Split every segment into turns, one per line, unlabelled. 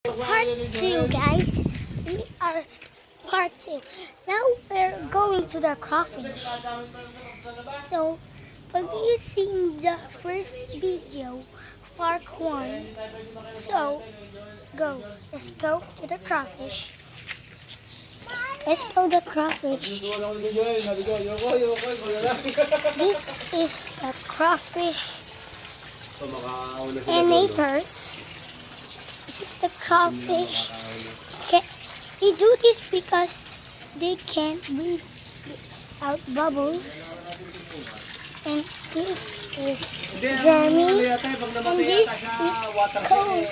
Part 2, guys. We are part 2. Now we're going to the crawfish. So, have you seen the first video, part 1? So, go. Let's go to the crawfish. Let's go to the crawfish. This is the crawfish annators. This is the crawfish. They do this because they can't breathe out bubbles. And this is Jeremy. And this is Cole.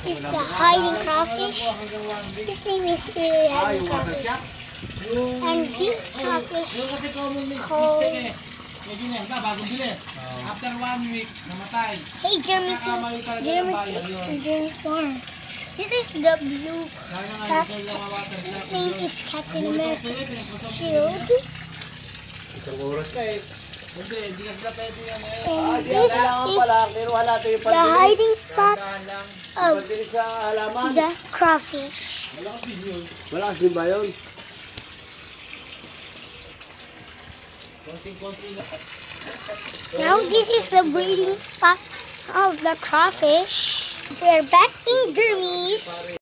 This is the hiding crawfish. His name is hiding crawfish. And this crawfish called...
After 1 week, namatay.
Hey, Jeremy 2. Jeremy 4. This is the blue cat. His name is Captain America. Shield.
Isang oras ka eh. Hindi ka sila pwede yan eh.
And this is the hiding spot of the crawfish.
Malakas din ba yun?
Now this is the breeding spot of the crawfish. We're back in Jeremy's.